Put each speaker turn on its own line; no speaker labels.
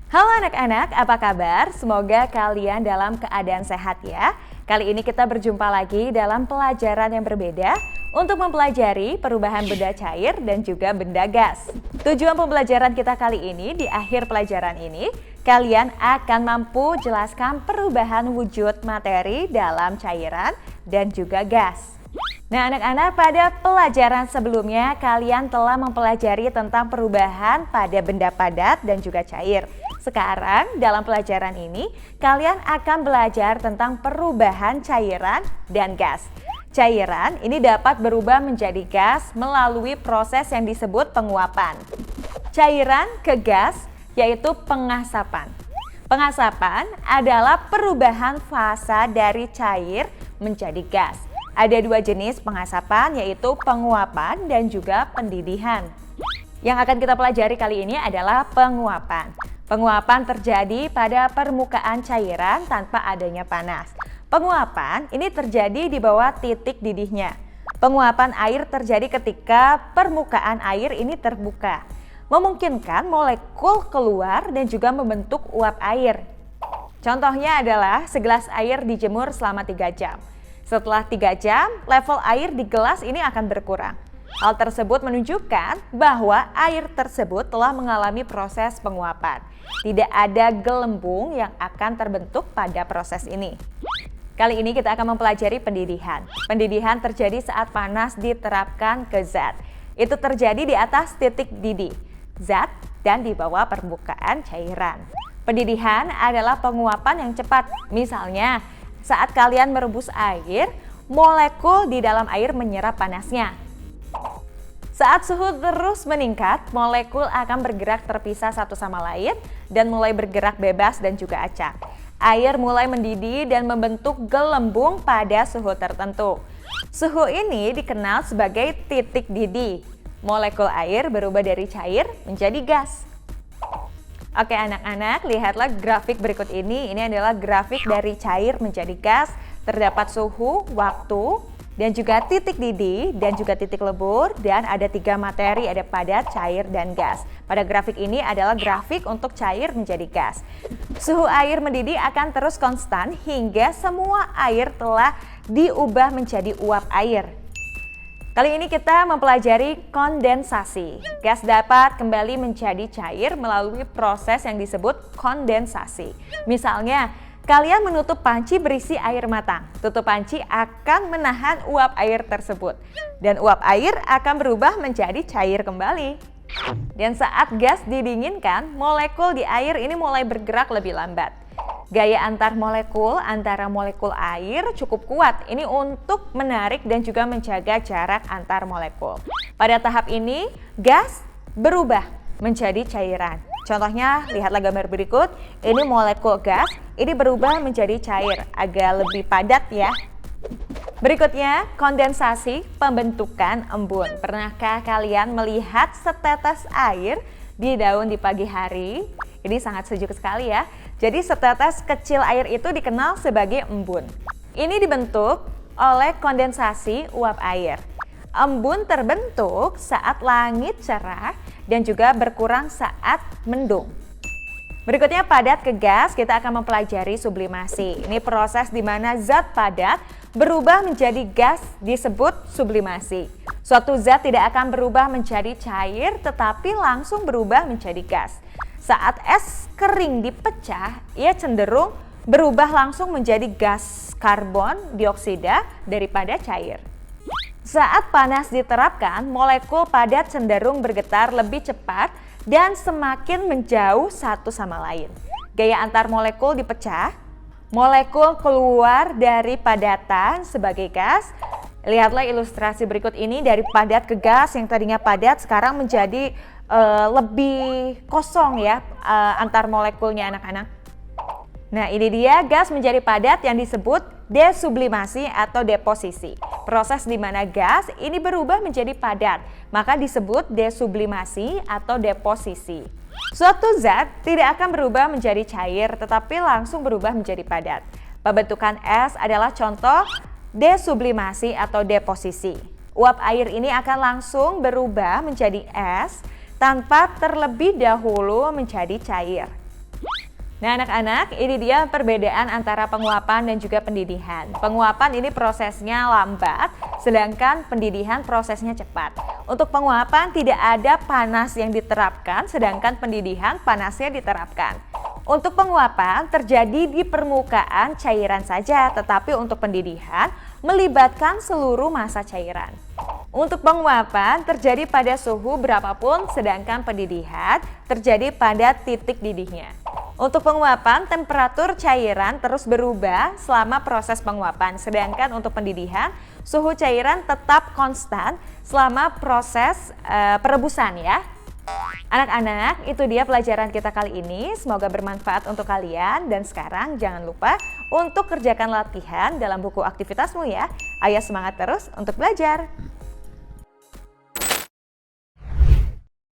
Halo anak-anak, apa kabar? Semoga kalian dalam keadaan sehat ya. Kali ini kita berjumpa lagi dalam pelajaran yang berbeda untuk mempelajari perubahan benda cair dan juga benda gas. Tujuan pembelajaran kita kali ini, di akhir pelajaran ini, kalian akan mampu jelaskan perubahan wujud materi dalam cairan dan juga gas. Nah anak-anak, pada pelajaran sebelumnya kalian telah mempelajari tentang perubahan pada benda padat dan juga cair. Sekarang dalam pelajaran ini kalian akan belajar tentang perubahan cairan dan gas. Cairan ini dapat berubah menjadi gas melalui proses yang disebut penguapan. Cairan ke gas yaitu pengasapan. Pengasapan adalah perubahan fasa dari cair menjadi gas. Ada dua jenis pengasapan, yaitu penguapan dan juga pendidihan. Yang akan kita pelajari kali ini adalah penguapan. Penguapan terjadi pada permukaan cairan tanpa adanya panas. Penguapan ini terjadi di bawah titik didihnya. Penguapan air terjadi ketika permukaan air ini terbuka, memungkinkan molekul keluar dan juga membentuk uap air. Contohnya adalah segelas air dijemur selama 3 jam. Setelah 3 jam, level air di gelas ini akan berkurang. Hal tersebut menunjukkan bahwa air tersebut telah mengalami proses penguapan. Tidak ada gelembung yang akan terbentuk pada proses ini. Kali ini kita akan mempelajari pendidihan. Pendidihan terjadi saat panas diterapkan ke zat. Itu terjadi di atas titik didih zat dan di bawah permukaan cairan. Pendidihan adalah penguapan yang cepat. Misalnya, saat kalian merebus air, molekul di dalam air menyerap panasnya. Saat suhu terus meningkat, molekul akan bergerak terpisah satu sama lain dan mulai bergerak bebas dan juga acak. Air mulai mendidih dan membentuk gelembung pada suhu tertentu. Suhu ini dikenal sebagai titik didih. Molekul air berubah dari cair menjadi gas. Oke anak-anak, lihatlah grafik berikut ini. Ini adalah grafik dari cair menjadi gas. Terdapat suhu, waktu, dan juga titik didih, dan juga titik lebur. Dan ada 3 materi, ada padat, cair, dan gas. Pada grafik ini adalah grafik untuk cair menjadi gas. Suhu air mendidih akan terus konstan hingga semua air telah diubah menjadi uap air. Kali ini kita mempelajari kondensasi. Gas dapat kembali menjadi cair melalui proses yang disebut kondensasi. Misalnya, kalian menutup panci berisi air matang. Tutup panci akan menahan uap air tersebut. Dan uap air akan berubah menjadi cair kembali. Dan saat gas didinginkan, molekul di air ini mulai bergerak lebih lambat. Gaya antar molekul antara molekul air cukup kuat ini untuk menarik dan juga menjaga jarak antar molekul. Pada tahap ini, gas berubah menjadi cairan. Contohnya, lihatlah gambar berikut. Ini molekul gas, ini berubah menjadi cair, agak lebih padat ya. Berikutnya, kondensasi, pembentukan embun. Pernahkah kalian melihat setetes air di daun di pagi hari? Ini sangat sejuk sekali ya. Jadi setetes kecil air itu dikenal sebagai embun. Ini dibentuk oleh kondensasi uap air. Embun terbentuk saat langit cerah dan juga berkurang saat mendung. Berikutnya padat ke gas, kita akan mempelajari sublimasi. Ini proses di mana zat padat berubah menjadi gas disebut sublimasi. Suatu zat tidak akan berubah menjadi cair tetapi langsung berubah menjadi gas. Saat es kering dipecah, ia cenderung berubah langsung menjadi gas karbon dioksida daripada cair. Saat panas diterapkan, molekul padat cenderung bergetar lebih cepat dan semakin menjauh satu sama lain. Gaya antar molekul dipecah, molekul keluar dari padatan sebagai gas. Lihatlah ilustrasi berikut ini, dari padat ke gas, yang tadinya padat sekarang menjadi lebih kosong ya antar molekulnya anak-anak. Nah ini dia gas menjadi padat yang disebut desublimasi atau deposisi. Proses di mana gas ini berubah menjadi padat, maka disebut desublimasi atau deposisi. Suatu zat tidak akan berubah menjadi cair tetapi langsung berubah menjadi padat. Pembentukan es adalah contoh desublimasi atau deposisi. Uap air ini akan langsung berubah menjadi es tanpa terlebih dahulu menjadi cair. Nah anak-anak, ini dia perbedaan antara penguapan dan juga pendidihan. Penguapan ini prosesnya lambat, sedangkan pendidihan prosesnya cepat. Untuk penguapan tidak ada panas yang diterapkan, sedangkan pendidihan panasnya diterapkan. Untuk penguapan terjadi di permukaan cairan saja, tetapi untuk pendidihan melibatkan seluruh massa cairan. Untuk penguapan terjadi pada suhu berapapun, sedangkan pendidihan terjadi pada titik didihnya. Untuk penguapan, temperatur cairan terus berubah selama proses penguapan, sedangkan untuk pendidihan, suhu cairan tetap konstan selama proses perebusan ya. Anak-anak, itu dia pelajaran kita kali ini. Semoga bermanfaat untuk kalian. Dan sekarang jangan lupa untuk kerjakan latihan dalam buku aktivitasmu ya. Ayo semangat terus untuk belajar.